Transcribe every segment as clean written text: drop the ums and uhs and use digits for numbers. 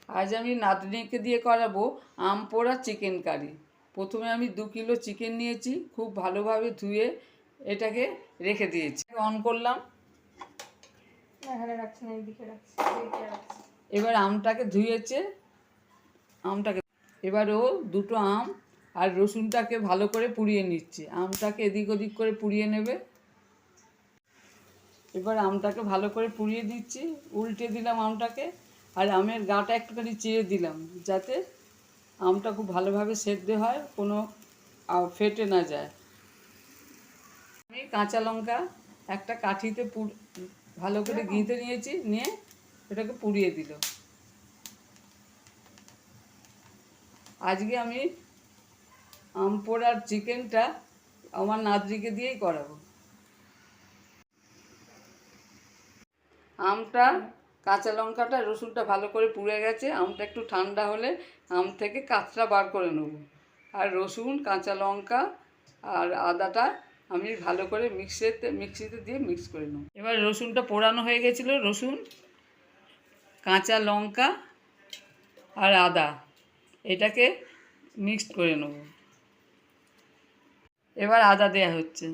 আজ আমি নাতনিকে দিয়ে করাবো আম পোড়া চিকেন কারি। প্রথমে আমি 2 কিলো চিকেন নিয়েছি, খুব ভালোভাবে ধুয়ে এটাকে রেখে দিয়েছি। অন করলাম, এবার আমটাকে ধুয়েছে, আমটাকে এবার ও 2টো আম আর রসুনটাকে ভালো করে পুড়িয়ে নিচ্ছে। আমটাকে এদিক ওদিক করে পুড়িয়ে নেবে। এবার আমটাকে ভালো করে পুড়িয়ে দিচ্ছি, উল্টে দিলাম আমটাকে, আর আমের গাটা একটুখানি চিড়ে দিলাম যাতে আমটা খুব ভালোভাবে সেদ্ধ হয়, কোনো ফেটে না যায়। আমি কাঁচা লঙ্কা একটা কাঠিতে ভালো করে গিঁথে নিয়েছি, নিয়ে এটাকে পুড়িয়ে দিল। আজকে আমি আম পোড়ার চিকেনটা আমার নাতনিকে দিয়েই করাবো। আমটা, কাঁচা লঙ্কাটা, রসুনটা ভালো করে পুড়ে গেছে। আমটা একটু ঠান্ডা হলে আম থেকে কাঁচটা বার করে নেব, আর রসুন, কাঁচা লঙ্কা আর আদাটা আমি ভালো করে মিক্সিতে দিয়ে মিক্স করে নেব। এবার রসুনটা পোড়ানো হয়ে গেছিলো, রসুন, কাঁচা লঙ্কা আর আদা এটাকে মিক্সড করে নেব। এবার আদা দেয়া হচ্ছে।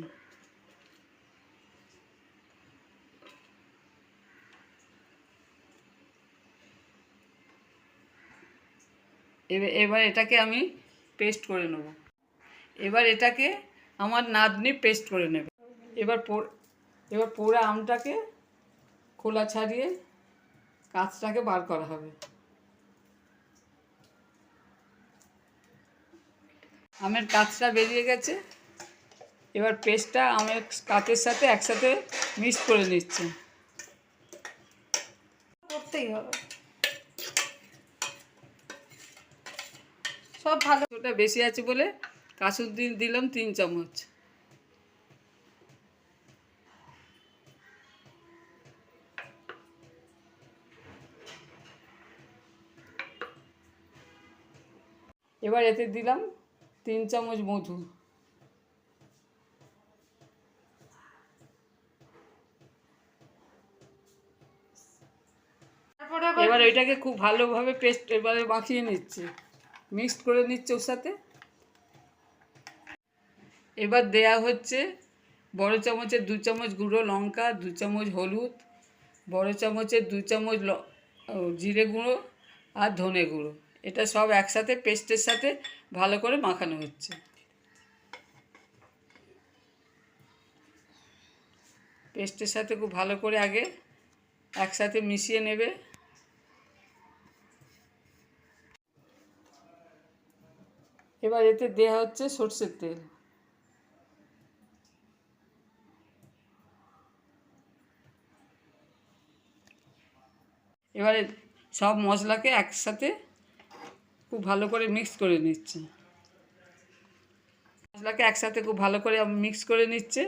এবার এটাকে আমি পেস্ট করে নেব। এবার এটাকে আমার নাতনি পেস্ট করে নেবে। এবার পোড়া আমটাকে খোলা ছাড়িয়ে কাঁচটাকে বার করা হবে। আমের কাঁচটা বেরিয়ে গেছে। এবার পেস্টটা আমের কাঁচের সাথে একসাথে মিক্স করে নিচ্ছে। করতেই হবে সব ভালো। ওটা বেশি আছে বলে কাসুর দিলাম 3 চামচ। এবার এতে দিলাম 3 চামচ মধু। এবার ওইটাকে খুব ভালোভাবে পেস্ট এবারে মাখিয়ে নিচ্ছে, মিক্সড করে নিচ্ছে ওর সাথে। এবার দেয়া হচ্ছে বড় চামচের 2 চামচ গুঁড়ো লঙ্কা, 2 চামচ হলুদ, বড় চামচের 2 চামচ জিরে গুঁড়ো আর ধনে গুঁড়ো। এটা সব একসাথে পেস্টের সাথে ভালো করে মাখানো হচ্ছে। পেস্টের সাথে খুব ভালো করে আগে একসাথে মিশিয়ে নেবে। এবার এতে দেওয়া হচ্ছে সরষের তেল। এবারে সব মশলাকে একসাথে খুব ভালো করে মিক্স করে নিচ্ছে। মশলাকে একসাথে খুব ভালো করে মিক্স করে নিচ্ছে।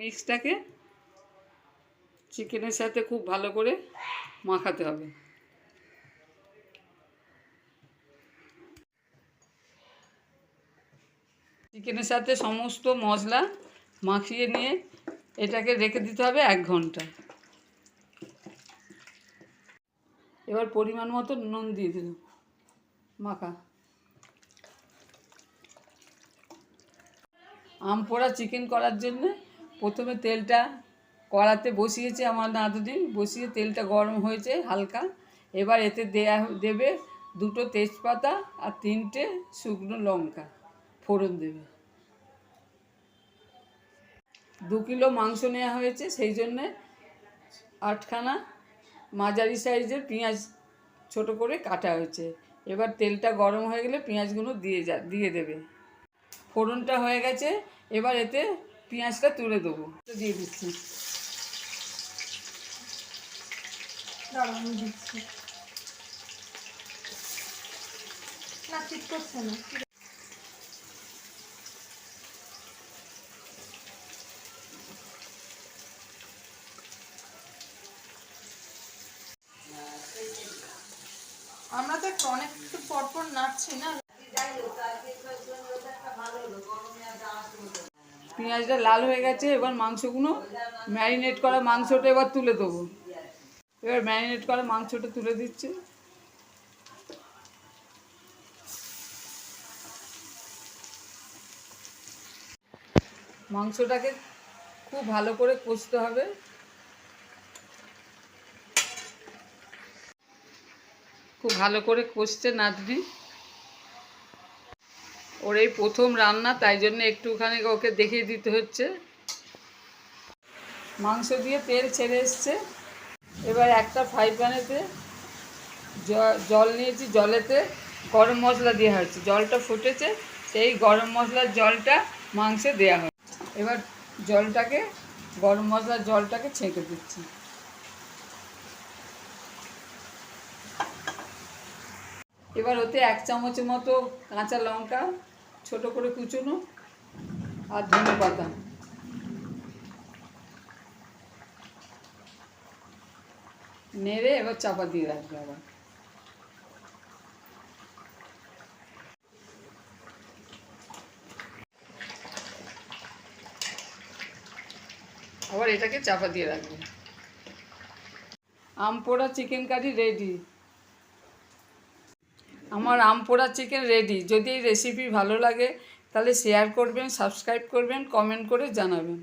মিক্সটাকে চিকেনের সাথে খুব ভালো করে মাখাতে হবে। চিকেনের সাথে সমস্ত মশলা মাখিয়ে নিয়ে এটাকে রেখে দিতে হবে 1 ঘন্টা। এবার পরিমাণ মতো নুন দিয়ে দিলাম। মাখা আম পোড়া চিকেন করার জন্য প্রথমে তেলটা কড়াতে বসিয়েছে আমার নাতনি, বসিয়ে তেলটা গরম হয়েছে হালকা। এবার এতে দেবে 2টো তেজপাতা আর 3টে শুকনো লঙ্কা ফোড়ন দেবে। 2 কিলো মাংস নেওয়া হয়েছে, সেই জন্যে 8খানা মাঝারি সাইজের পেঁয়াজ ছোট করে কাটা হয়েছে। এবার তেলটা গরম হয়ে গেলে পেঁয়াজগুলো দিয়ে দেবে। ফোড়নটা হয়ে গেছে, এবার এতে পেঁয়াজটা তুলে দেবো, দিয়ে দিচ্ছি। না ঠিক করছে না। আমরা তো একটু অনেক একটু পরপর নাড়ছি না। পেঁয়াজটা লাল হয়ে গেছে, এবার মাংসগুলো ম্যারিনেট করা মাংসটা এবার তুলে দেবো। এবার ম্যারিনেট করা মাংসটা তুলে দিচ্ছি। মাংসটাকে খুব ভালো করে কষতে হবে। খুব ভালো করে কষতে নাতনি। ওর এই প্রথম রান্না, তাই জন্য একটুখানি ওকে দেখিয়ে দিতে হচ্ছে। মাংস দিয়ে তেল ছেড়ে এসছে। এবার একটা ফ্রাই প্যানেতে জল নিয়েছি, জলেতে গরম মশলা দেওয়া হচ্ছে। জলটা ফুটেছে, সেই গরম মশলার জলটা মাংসে দেওয়া হয়। এবার জলটাকে, গরম মশলার জলটাকে ছেঁকে দিচ্ছি। এবার ওতে 1 চামচের মতো কাঁচা লঙ্কা ছোট করে কুচোনো আর ধনে পাতা, নেড়ে এবার চাপা দিয়ে রাখবে। আবার এটাকে চাপা দিয়ে রাখবে। আম পোড়া চিকেন কারি রেডি। আমার আম পোড়া চিকেন রেডি। যদি এই রেসিপি ভালো লাগে তাহলে শেয়ার করবেন, সাবস্ক্রাইব করবেন, কমেন্ট করে জানাবেন।